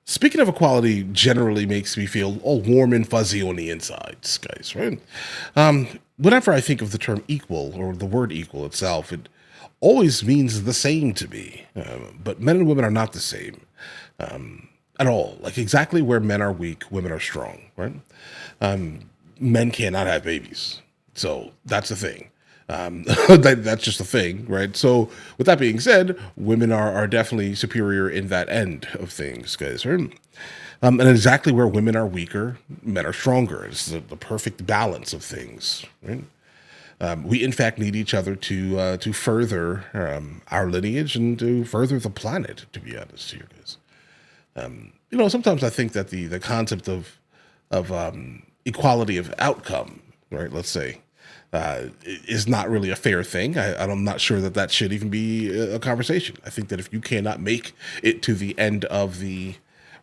Speaking of equality, generally makes me feel all warm and fuzzy on the insides, guys, right? Whenever I think of the term equal or the word equal itself, it always means the same to me. But men and women are not the same at all. Like exactly where men are weak, women are strong, right? Men cannot have babies. So that's the thing. That's just a thing, right? So with that being said, women are definitely superior in that end of things, guys, right? And exactly where women are weaker, men are stronger. It's the perfect balance of things, right? We in fact need each other to further our lineage and to further the planet. To be honest here, guys. Sometimes I think that the concept of equality of outcome, right? Let's say. Is not really a fair thing. I'm not sure that should even be a conversation. I think that if you cannot make it to the end of the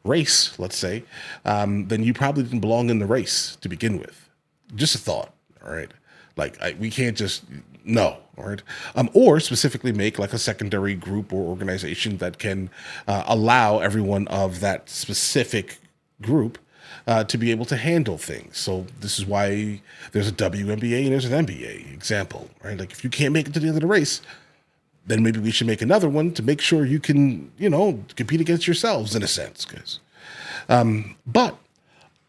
race, let's say, then you probably didn't belong in the race to begin with. Just a thought, all right? Like, we can't just, no, all right? Or specifically make like a secondary group or organization that can allow everyone of that specific group to be able to handle things. So this is why there's a WNBA and there's an NBA example, right? Like if you can't make it to the end of the race, then maybe we should make another one to make sure you can, compete against yourselves in a sense, guys. But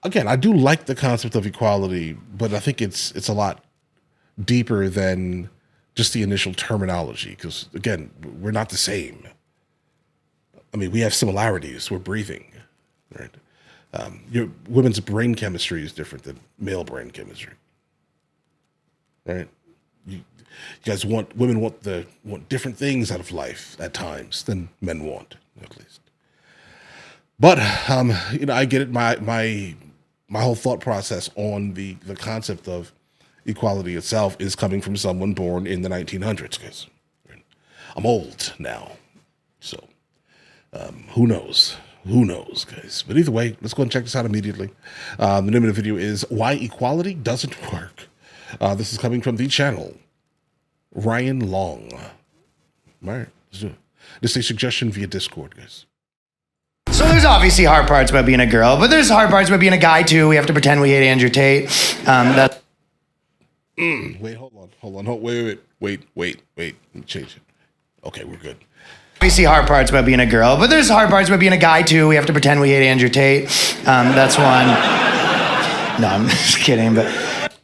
again, I do like the concept of equality, but I think it's a lot deeper than just the initial terminology. Because again, we're not the same. I mean, we have similarities. We're breathing, right? Your women's brain chemistry is different than male brain chemistry, right? You guys women want different things out of life at times than men want, at least. But I get it. My whole thought process on the concept of equality itself is coming from someone born in the 1900s, guys. I'm old now, so who knows? Who knows, guys? But either way, let's go and check this out immediately. The name of the video is Why Equality Doesn't Work. This is coming from the channel Ryan Long. All right, let's do it. This is a suggestion via Discord, guys. So there's obviously hard parts about being a girl, but there's hard parts about being a guy too. We have to pretend we hate Andrew Tate. Wait, hold on. Wait. Let me change it. Okay, we're good. We see hard parts about being a girl, but there's hard parts about being a guy too. We have to pretend we hate Andrew Tate. That's one. No, I'm just kidding, but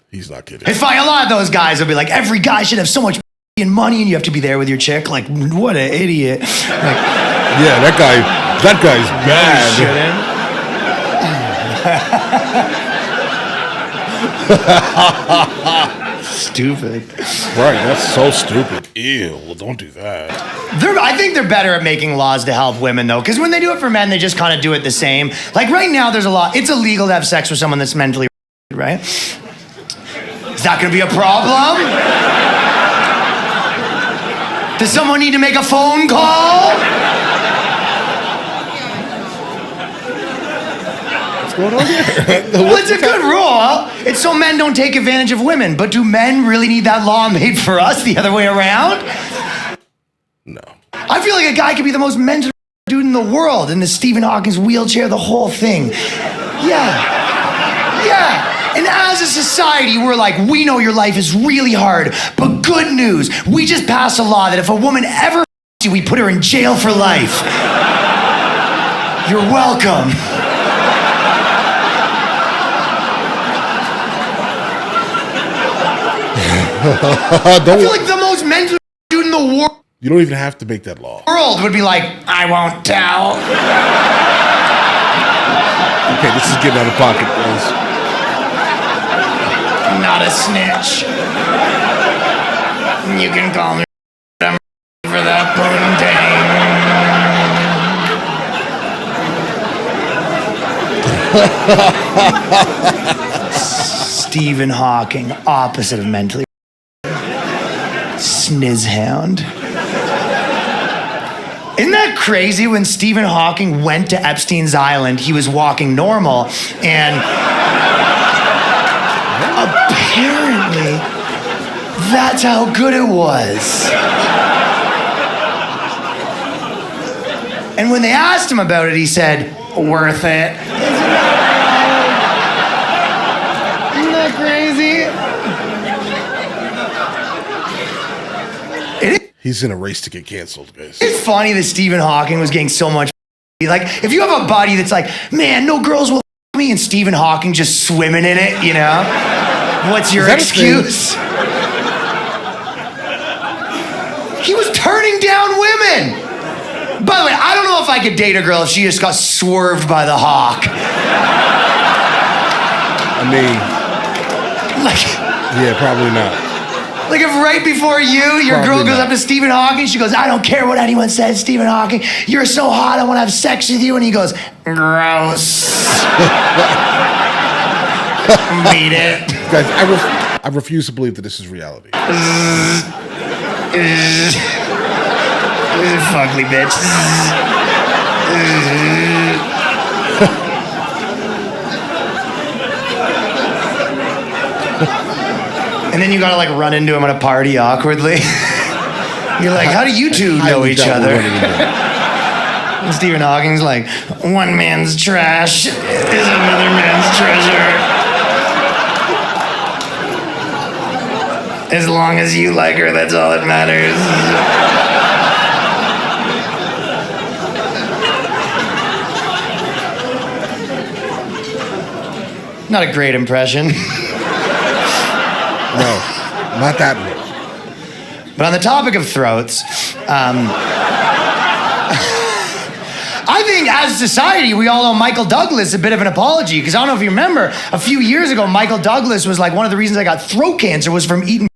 he's not kidding. I find a lot of those guys will be like, every guy should have so much money and you have to be there with your chick. Like, what an idiot. Like, yeah, that guy's bad. Stupid. Right, that's so stupid. Ew, well, don't do that. I think they're better at making laws to help women, though, because when they do it for men, they just kind of do it the same. Like right now, there's a law. It's illegal to have sex with someone that's mentally right? Is that going to be a problem? Does someone need to make a phone call? What's going on here? Well, it's a good rule. It's so men don't take advantage of women. But do men really need that law made for us the other way around? No. I feel like a guy could be the most mental dude in the world in the Stephen Hawking's wheelchair, the whole thing. Yeah. And as a society, we're like, we know your life is really hard, but good news, we just passed a law that if a woman ever you, we put her in jail for life. You're welcome. I feel like the most mental dude in the world. You don't even have to make that law. World would be like, I won't tell. Okay, this is getting out of pocket, guys. I'm not a snitch. You can call me for that poontang. Stephen Hawking, opposite of mentally snizhound. Isn't that crazy? When Stephen Hawking went to Epstein's Island, he was walking normal, and apparently that's how good it was. And when they asked him about it, he said, worth it. Isn't that crazy? He's in a race to get canceled, guys. It's funny that Stephen Hawking was getting so much. Like, if you have a buddy that's like, man, no girls will me, and Stephen Hawking just swimming in it, you know? What's your excuse? He was turning down women. By the way, I don't know if I could date a girl if she just got swerved by the hawk. I mean, like, yeah, probably not. Like if right before your girl goes up to Stephen Hawking, she goes, I don't care what anyone says, Stephen Hawking, you're so hot, I want to have sex with you, and he goes, gross. Beat it. Guys, I refuse to believe that this is reality. Fugly bitch. And then you gotta like run into him at a party awkwardly. You're like, how do you two know each other? And Stephen Hawking's like, one man's trash is another man's treasure. As long as you like her, that's all that matters. Not a great impression. No, not that one. But on the topic of throats, I think as a society, we all owe Michael Douglas a bit of an apology, because I don't know if you remember, a few years ago, Michael Douglas was like, one of the reasons I got throat cancer was from eating.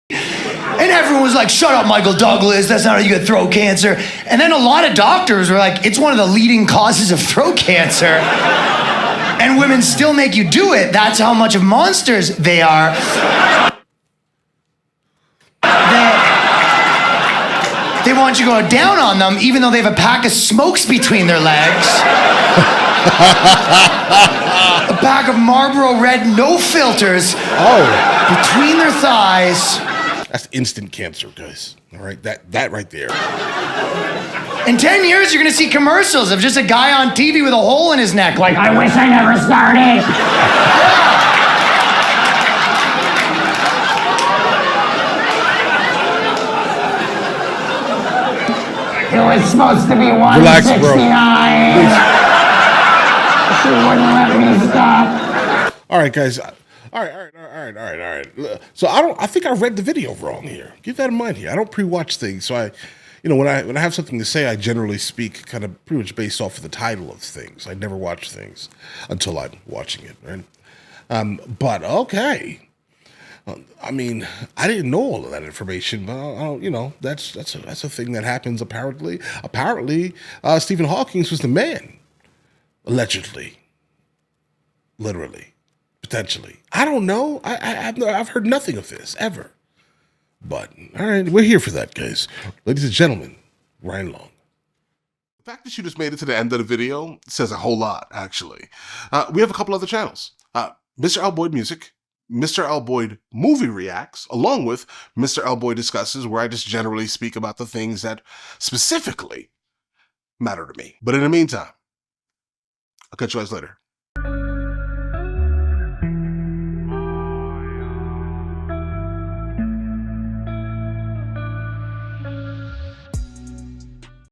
And everyone was like, shut up, Michael Douglas, that's not how you get throat cancer. And then a lot of doctors were like, it's one of the leading causes of throat cancer. And women still make you do it. That's how much of monsters they are. They want you to go down on them, even though they have a pack of smokes between their legs. A pack of Marlboro Red no filters. Between their thighs. That's instant cancer, guys. All right, that right there. In 10 years, you're gonna see commercials of just a guy on TV with a hole in his neck, like, I wish I never started. It was supposed to be 169. Relax, bro. She wouldn't let me stop. All right, guys. All right. So I think I read the video wrong here. Keep that in mind here. I don't pre-watch things, so when I have something to say, I generally speak kind of pretty much based off of the title of things. I never watch things until I'm watching it, right? But okay. I mean, I didn't know all of that information, but that's a thing that happens apparently. Apparently, Stephen Hawking was the man, allegedly, literally, potentially. I don't know. I've heard nothing of this ever. But all right, we're here for that, guys. Ladies and gentlemen, Ryan Long. The fact that you just made it to the end of the video says a whole lot, actually. We have a couple other channels. MrLboyd Music, MrLboyd Movie Reacts, along with MrLboyd Discusses, where I just generally speak about the things that specifically matter to me. But in the meantime, I'll catch you guys later.